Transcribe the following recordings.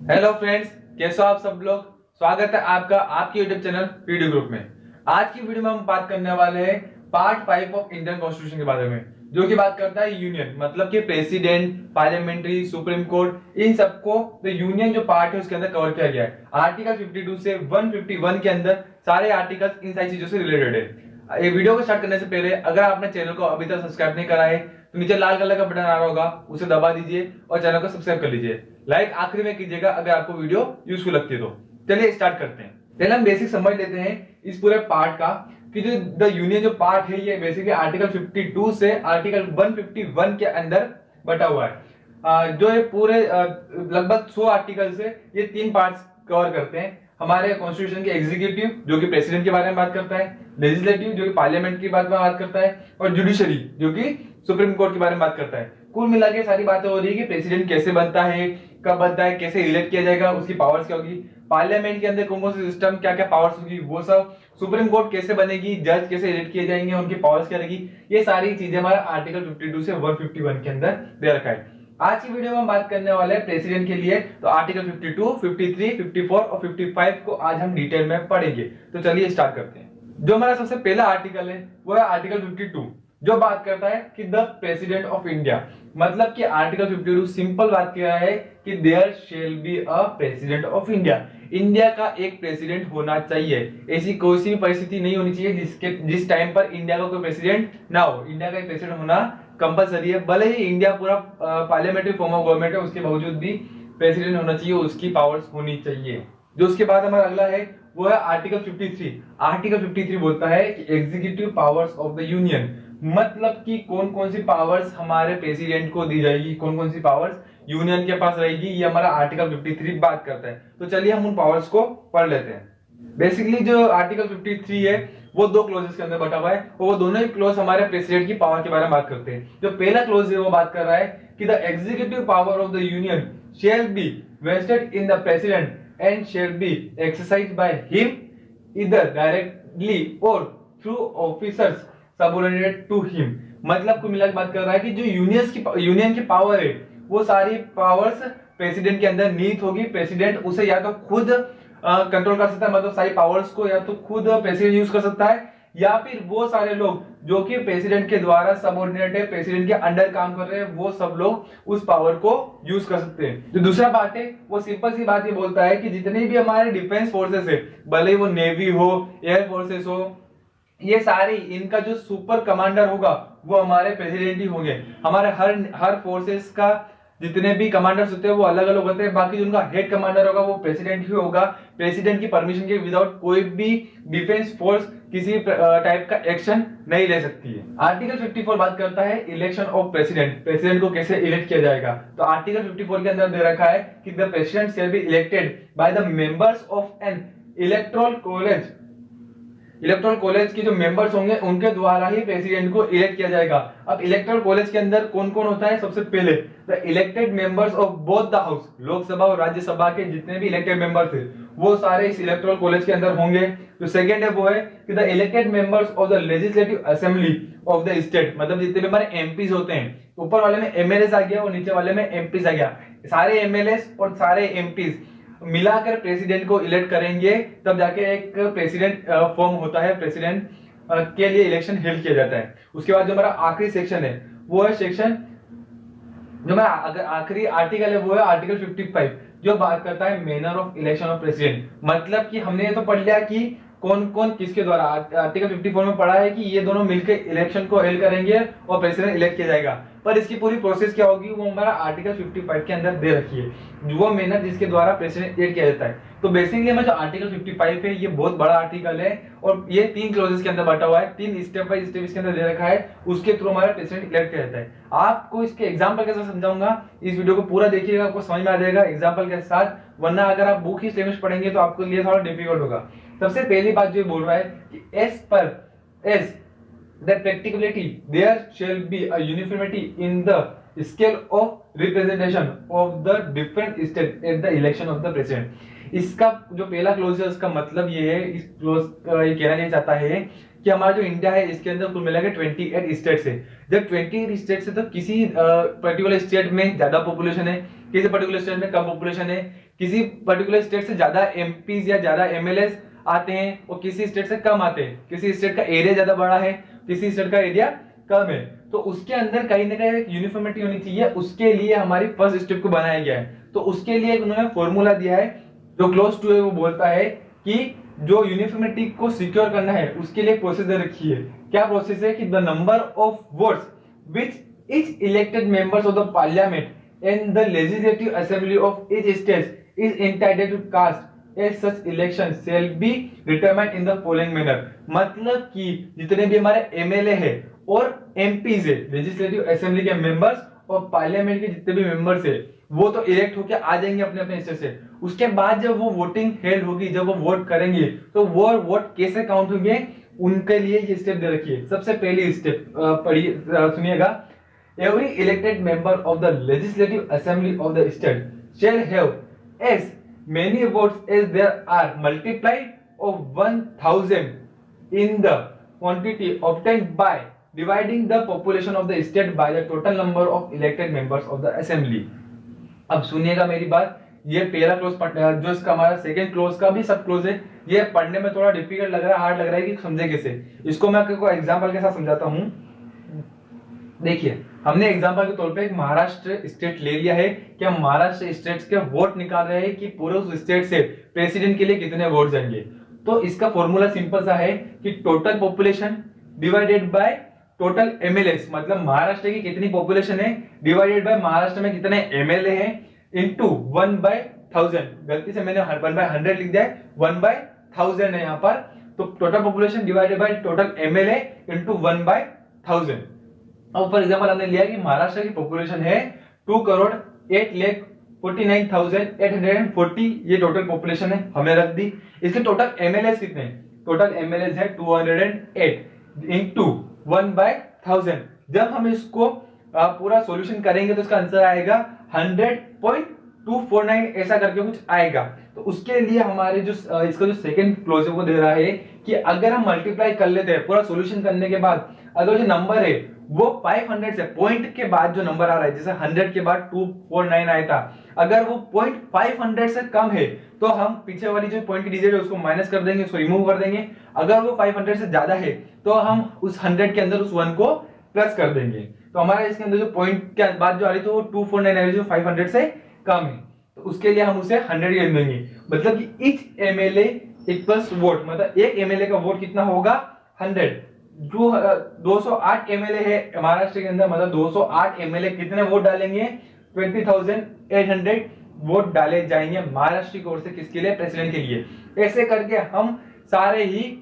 Hello friends, कैसे हो आप सब लोग। स्वागत है आपका आपके यूट्यूब चैनल वीडियो ग्रुप में। आज की वीडियो में हम बात करने वाले हैं पार्ट 5 ऑफ इंडियन कॉन्स्टिट्यूशन के बारे में, जो कि बात करता है यूनियन, मतलब कि प्रेसिडेंट, पार्लियामेंट्री, सुप्रीम कोर्ट, इन सबको तो यूनियन जो पार्ट है उसके अंदर कवर किया गया है। आर्टिकल 52 से 151 के अंदर सारे आर्टिकल्स इन सारी चीजों से रिलेटेड है। ये वीडियो को स्टार्ट करने से पहले अगर आपने चैनल को अभी तक सब्सक्राइब नहीं करा है तो नीचे लाल कलर का बटन आ रहा होगा, उसे दबा दीजिए और चैनल को सब्सक्राइब कर लीजिए। लाइक आखिरी में कीजिएगा अगर आपको वीडियो यूजफुल लगती है तो। चलिए स्टार्ट करते हैं। पहले हम बेसिक समझ लेते हैं इस पूरे पार्ट का कि जो द यूनियन जो पार्ट है ये बेसिकली आर्टिकल 52 से आर्टिकल 151 के अंदर बटा हुआ है। जो ये पूरे लगभग 100 आर्टिकल से ये 3 पार्ट्स कवर करते हैं। हमारे कॉन्स्टिट्यूशन के एग्जीक्यूटिव जो कि प्रेसिडेंट के बारे में बात करता है, लेजिस्लेटिव जो कि पार्लियामेंट की बात करता है, और जुडिशरी जो कि सुप्रीम कोर्ट के बारे में बात करता है। कुल मिला के सारी बातें हो रही है कि प्रेसिडेंट कैसे बनता है, कब बनता है, कैसे इलेक्ट किया जाएगा, उसकी पावर्स क्या होगी, पार्लियामेंट के अंदर कौन कौन से सिस्टम क्या क्या पावर्स होगी वो सब, सुप्रीम कोर्ट कैसे बनेगी, जज कैसे इलेक्ट किए जाएंगे, उनकी पावर्स क्या रहेगी, ये सारी चीजें हमारा आर्टिकल 52 से 151 के अंदर दे रखा है। आज की वीडियो में हम बात करने वाले हैं प्रेसिडेंट के लिए, तो आर्टिकल 52, 53, 54 और 55 को आज हम डिटेल में पढ़ेंगे। तो चलिए स्टार्ट करते हैं। जो हमारा सबसे पहला आर्टिकल है वो है आर्टिकल 52, जो बात करता है कि द प्रेसिडेंट ऑफ इंडिया, मतलब कि आर्टिकल 52 सिंपल बात किया है कि there shall be a president of India. India का एक प्रेसिडेंट होना चाहिए। ऐसी कोई सी भी परिस्थिति नहीं होनी चाहिए जिस टाइम पर इंडिया का कोई प्रेसिडेंट ना हो। इंडिया का एक प्रेसिडेंट होना कंपलसरी है। भले ही इंडिया पूरा पार्लियामेंट्री फॉर्म ऑफ गवर्नमेंट है, उसके बावजूद भी प्रेसिडेंट होना चाहिए, उसकी पावर्स होनी चाहिए। जो उसके बाद हमारा अगला है वो है आर्टिकल 53। आर्टिकल 53 बोलता है कि executive powers of the union, मतलब कि कौन कौन सी पावर्स हमारे प्रेसिडेंट को दी जाएगी, कौन कौन सी पावर्स यूनियन के पास रहेगी, ये हमारा आर्टिकल 53 बात करता है। तो चलिए हम उन पावर्स को पढ़ लेते हैं। बेसिकली जो आर्टिकल 53 है वो 2 क्लोजेस के अंदर बटा हुआ है, और वो दोनों ही क्लोज हमारे प्रेसिडेंट की पावर के बारे में बात करते हैं। जो पहला क्लोज है वो बात कर रहा है कि the executive power of the union shall be vested in the president and shall be exercised by him either directly or through officers subordinate to him. मतलब को मिला के बात कर रहा है कि जो यूनियन की पावर है वो सारी पावर्स प्रेसिडेंट के अंदर निहित होगी। प्रेसिडेंट उसे या तो खुद कंट्रोल कर सकता है, मतलब सारी पावर्स को या तो खुद प्रेसिडेंट यूज कर सकता है, या फिर वो सारे लोग जो कि प्रेसिडेंट के द्वारा सबऑर्डिनेट है, प्रेसिडेंट के अंडर काम कर रहे हैं, वो सब लोग उस पावर को यूज कर सकते हैं। जो दूसरा बात है वो सिंपल सी बात ये बोलता है कि जितने भी हमारे डिफेंस फोर्सेस है, भले ही वो नेवी हो, एयर फोर्सेस हो, ये सारी इनका जो सुपर कमांडर होगा वो हमारे प्रेसिडेंट ही होंगे। हमारे हर फोर्सेस का जितने भी कमांडर्स होते हैं वो अलग अलग होते हैं, बाकी जिनका हेड कमांडर होगा वो प्रेसिडेंट ही होगा। प्रेसिडेंट की परमिशन के विदाउट कोई भी डिफेंस फोर्स किसी टाइप का एक्शन नहीं ले सकती है। आर्टिकल 54 बात करता है इलेक्शन ऑफ प्रेसिडेंट, प्रेसिडेंट को कैसे इलेक्ट किया जाएगा। तो आर्टिकल 54 के अंदर दे रखा है कि the president shall be elected by the members of N electoral college. Electoral college के जो मेंबर्स होंगे उनके द्वारा ही प्रेसिडेंट को इलेक्ट किया जाएगा। अब इलेक्टोरल कॉलेज के अंदर कौन कौन होता है, सबसे पहले the elected members of both the house, Lok Sabha और राज्यसभा के जितने भी इलेक्टेड मेंबर्स थे वो सारे इस इलेक्टोरल कॉलेज के अंदर होंगे। जो सेकंड है वो है कि the elected members of the legislative assembly of the state, मतलब जितने भी हमारे एमपीज होते हैं, ऊपर वाले में एमएलएस आ गया और नीचे वाले में एमपीज आ गया, सारे एमएलएस और सारे एमपीज मिलाकर प्रेसिडेंट को इलेक्ट करेंगे, तब जाके एक प्रेसिडेंट फॉर्म होता है, प्रेसिडेंट के लिए इलेक्शन हेल्ड किया जाता है। उसके बाद जो हमारा आखिरी सेक्शन है वो है सेक्शन, जो हमारा अगर आखिरी आर्टिकल है वो है आर्टिकल 55, जो बात करता है manner of election of president. मतलब कि हमने ये तो पढ़ लिया कि कौन कौन किसके द्वारा, आर्टिकल 54 में पढ़ा है कि ये दोनों मिलकर इलेक्शन को हेल्ड करेंगे और प्रेसिडेंट इलेक्ट किया जाएगा, पर इसकी पूरी प्रोसेस क्या होगी वो हमारा आर्टिकल 55 के अंदर दे रखी है, वो मैनर जिसके द्वारा प्रेसिडेंट इलेक्ट किया जाता है। तो बेसिकली हमारा जो आर्टिकल 55 है ये बहुत बड़ा आर्टिकल है और ये 3 क्लोजेस के अंदर बांटा हुआ है, 3 स्टेप बाय स्टेप इसके अंदर दे रखा है, उसके थ्रू हमारा प्रेसिडेंट इलेक्ट किया जाता है। आपको इसके एग्जांपल के साथ समझाऊंगा, इस वीडियो को पूरा देखिएगा, आपको समझ में आ जाएगा एग्जांपल के साथ, वरना अगर आप बुक ही स्टेटमेंट पढ़ेंगे तो आपके लिए थोड़ा डिफिकल्ट होगा। सबसे पहली बात जो बोल रहा है कि as the practicality there shall be a uniformity in the scale of representation of the different state at the election of the president. इसका जो पहला क्लोज है उसका मतलब ये है, इस क्लोज ये कहना नहीं चाहता है कि हमारा जो इंडिया है इसके अंदर कुल मिला के 28 स्टेट्स है। जब 28 स्टेट्स है तो किसी पर्टिकुलर स्टेट में ज्यादा पॉपुलेशन है, किसी पर्टिकुलर स्टेट में कम पॉपुलेशन है, किसी पर्टिकुलर स्टेट से ज्यादा एमपीज या ज्यादा एमएलएस आते हैं और किसी स्टेट से कम आते हैं, किसी स्टेट का एरिया ज्यादा बड़ा है, किसी स्टेट का एरिया कम है, तो उसके अंदर कहीं ना कहीं एक यूनिफॉर्मिटी होनी चाहिए। उसके लिए हमारी फर्स्ट स्टेप को बनाया गया है। तो उसके लिए उन्होंने फॉर्मूला दिया है जो क्लोज टू है, वो बोलता है कि जो यूनिफॉर्मिटी को सिक्योर करना है उसके लिए प्रोसेस दे रखी है। क्या प्रोसेस है कि the number of votes which each elected members of the parliament and the legislative assembly of each state is entitled to cast as such election shall be determined in the following manner। मतलब कि जितने भी हमारे MLA है और MPs है, legislative assembly के members और पार्लियामेंट के जितने भी मेंबर्स है, वो तो इलेक्ट होकर आ जाएंगे अपने अपने स्टेट से। उसके बाद जब वो वोटिंग हेल्ड होगी, जब वो वोट करेंगे, तो वो वोट कैसे काउंट होंगे, उनके लिए ये स्टेप दे रखी है। सबसे पहली स्टेप पढ़िए, सुनिएगा। Every elected member of the legislative assembly of the state shall have as many votes as there are multiplied of 1000 in the quantity obtained by dividing the population of the state by the total number of elected members of the assembly। अब सुनिएगा मेरी बात, ये पहला close जो इसका हमारा second close का भी सब क्लोज है, ये पढ़ने में थोड़ा डिफिकल्ट लग रहा है, हार्ड लग रहा है कि समझे कैसे। इसको मैं आपको एग्जांपल के साथ समझाता हूँ। देखिए, हमने एग्जांपल के तौर पे एक महाराष्ट्र स्टेट ले लिया है कि हम महाराष्ट्र स्टेट के वोट निकाल रहे हैं कि पूरे उस स्टेट से प्रेसिडेंट के लिए कितने वोट जाएंगे। तो इसका फॉर्मूला सिंपल सा है कि total population divided by total MLAs, मतलब महाराष्ट्र की कितनी पॉपुलेशन है डिवाइडेड बाय महाराष्ट्र में कितने एमएलए हैं इनटू 1/1000। गलती से मैंने 1/100 लिख दिया है, 1/1000 है यहाँ पर। तो total population divided by total MLA into 1/1000। अब फॉर एग्जांपल हमने लिया कि महाराष्ट्र की पॉपुलेशन है 2,08,49,840, ये टोटल पॉपुलेशन है, हमने रख दी। इसके टोटल एमएलएस कितने, टोटल एमएलएस है 208 इनटू 1/1000। जब हम इसको पूरा सॉल्यूशन करेंगे तो इसका आंसर आएगा 100.249 ऐसा करके कुछ आएगा। तो उसके लिए हमारे जो इसका जो सेकंड क्लोज है वो दे रहा है कि अगर हम मल्टीप्लाई कर लेते हैं पूरा सॉल्यूशन करने के बाद, अगर जो नंबर है वो 500 से, पॉइंट के बाद जो नंबर आ रहा है, जैसे 100 के बाद 249 आया था, अगर वो पॉइंट 500 से कम है तो हम पीछे वाली जो पॉइंट की डिजिट है उसको माइनस कर देंगे, उसको रिमूव कर देंगे। अगर वो 500 से ज्यादा है तो हम उस 100 के अंदर उस 1 को प्लस कर देंगे। तो हमारा इसके अंदर जो पॉइंट के बाद जो आ रही थी वो 249 आ रही, जो 500 से कम है, तो उसके लिए हम उसे 100 गिन देंगे। मतलब कि ईच एमएलए इक्वल्स वोट, मतलब एक एमएलए का वोट कितना होगा 100। जो 208 एमएलए है महाराष्ट्र के अंदर, मतलब 208 एमएलए कितने वोट डालेंगे, 20,800 वोट डाले जाएंगे महाराष्ट्र की ओर से, किसके लिए, प्रेसिडेंट के लिए। ऐसे करके हम सारे ही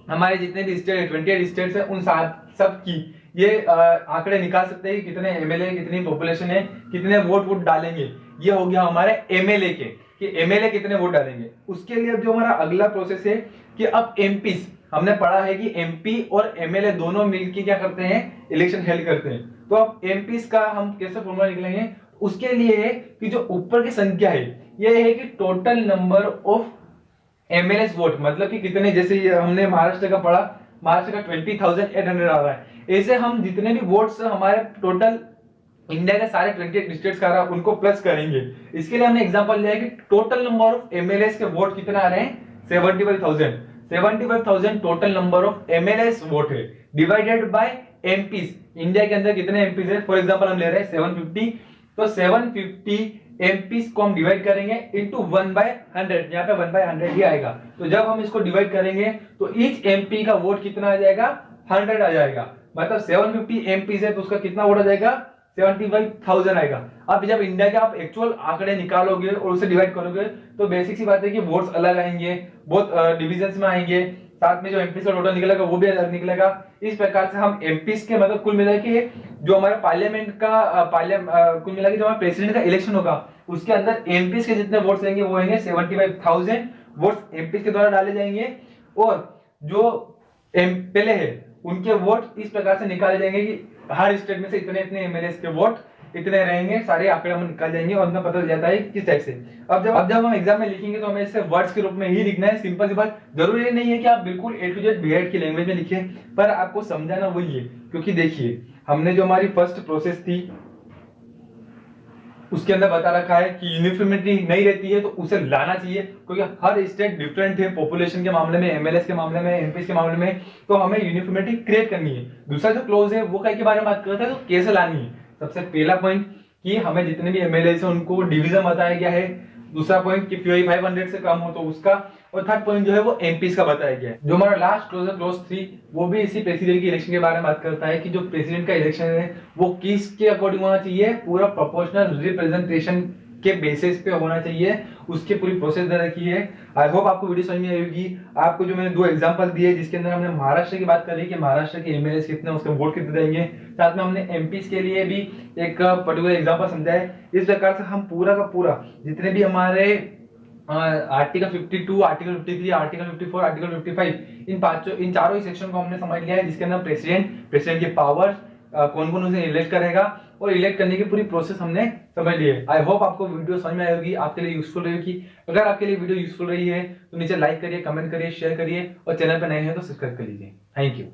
हमारे जितने भी स्टेट है, 28 स्टेट्स है, उन सब की ये आंकड़े निकाल सकते हैं कि कितने एमएलए, कितनी पॉपुलेशन है, कितने वोट डालेंगे। ये हो गया हमारे एमएलए के, कि एमएलए कितने वोट डालेंगे। उसके लिए अब जो हमारा अगला प्रोसेस है कि अब एमपीस, हमने पढ़ा है कि एमपी और एमएलए दोनों मिलकर क्या करते हैं, इलेक्शन हेल्ड करते हैं। तो अब एमपीस का हम कैसे फॉर्मूला निकलेंगे, उसके लिए है कि जो ऊपर की संख्या है ये है कि total number of MLA vote, मतलब कि कितने, जैसे हमने महाराष्ट्र का पढ़ा, महाराष्ट्र का 20,800 आ रहा है, ऐसे हम जितने भी वोट्स हमारे टोटल इंडिया के सारे 28 स्टेट्स का रहा उनको प्लस करेंगे। इसके लिए हमने एग्जांपल लिया है कि टोटल नंबर ऑफ एमएलए के वोट कितने आ रहे हैं, 75,000 total number of MLA vote है, डिवाइडेड बाय एमपीस, इंडिया के अंदर कितने एमपीस है। फॉर एग्जांपल हम ले रहे हैं 750, तो 750 एमपीस को हम डिवाइड करेंगे इनटू 1/100, यहाँ पे 1/100 ही आएगा। तो जब हम इसको डिवाइड करेंगे तो ईच एमपी का वोट कितना आ जाएगा, 100 आ जाएगा। मतलब 750 एमपीस है तो उसका कितना वोट आ जाएगा, 75,000 आएगा। अब जब इंडिया के आप एक्चुअल आंकड़े निकालोगे और उसे डिवाइड करोगे तो बेसिक सी बात है कि वोट्स अलग आएंगे, बहुत डिविजन्स में आएंगे, साथ में जो एमपीस का टोटल निकलेगा वो भी अलग निकलेगा। इस प्रकार से हम एमपीस के मतलब कुल मिला के जो हमारे पार्लियामेंट का कुल मिला के जो हमारे प्रेसिडेंट का इलेक्शन होगा उसके अंदर एमपीस के जितने वोट्स आएंगे वो आएंगे 75,000 वोट्स एमपीस के द्वारा डाले जाएंगे, और जो एमएलए है उनके वोट इस प्रकार से निकाले जाएंगे कि हर स्टेट में से इतने इतने एमएलए के वोट इतने रहेंगे, सारे आंकड़े हम निकाल जाएंगे और हमें पता चल जाता है किस टाइप से। अब जब हम एग्जाम में लिखेंगे तो हमें इसे वर्ड्स के रूप में ही लिखना है, सिंपल सी बात। जरूरी नहीं है कि आप बिल्कुल A to Z बीएड की लैंग्वेज में लिखें, पर आपको समझाना वही है। क्योंकि देखिए हमने जो हमारी फर्स्ट प्रोसेस थी उसके अंदर बता रखा है कि यूनिफॉर्मिटी नहीं रहती है तो उसे लाना चाहिए, क्योंकि हर स्टेट डिफरेंट है पॉपुलेशन के मामले में, एमएलएस के मामले में, एमपीस के मामले में, तो हमें यूनिफॉर्मिटी क्रिएट करनी है। दूसरा जो क्लोज है वो के बारे में बात करता है, तो कैसे लानी है। सबसे पहला पॉइंट कि हमें जितने भी एमएलएस है उनको डिवीजन बताया गया है। दूसरा पॉइंट कि 500 से कम हो तो उसका, और थर्ड पॉइंट जो है वो एमपीस का बताया गया है। जो हमारा लास्ट क्लोज है, क्लोज 3, वो भी इसी प्रेसिडेंट की इलेक्शन के बारे में बात करता है कि जो प्रेसिडेंट का इलेक्शन है वो किसके अकॉर्डिंग होना चाहिए, पूरा प्रोपोर्शनल रिप्रेजेंटेशन के बेसिस पे होना चाहिए, उसकी पूरी प्रोसेस दे रखी है। आई होप आपको वीडियो समझ में आई होगी। आपको जो मैंने 2 एग्जांपल दिए जिसके अंदर हमने महाराष्ट्र की बात करी कि महाराष्ट्र के एमएलए कितने, उसके वोट कितने देंगे, साथ में हमने एमपीस के लिए भी एक पर्टिकुलर एग्जांपल समझा है। इस प्रकार से हम पूरा का पूरा जितने भी हमारे आर्टिकल 52, आर्टिकल 53, आर्टिकल 54, आर्टिकल 55, इन चारों ही सेक्शन को हमने समझ लिया है, जिसके अंदर प्रेसिडेंट की पावर्स, कौन कौन उसे इलेक्ट करेगा और इलेक्ट करने की पूरी प्रोसेस हमने समझ ली है। आई होप आपको वीडियो समझ में आएगी, आपके लिए यूजफुल रहेगी। अगर आपके लिए वीडियो यूजफुल रही है तो नीचे लाइक करिए, कमेंट करिए, शेयर करिए और चैनल पर नए हैं तो सब्सक्राइब कर लीजिए। Thank you.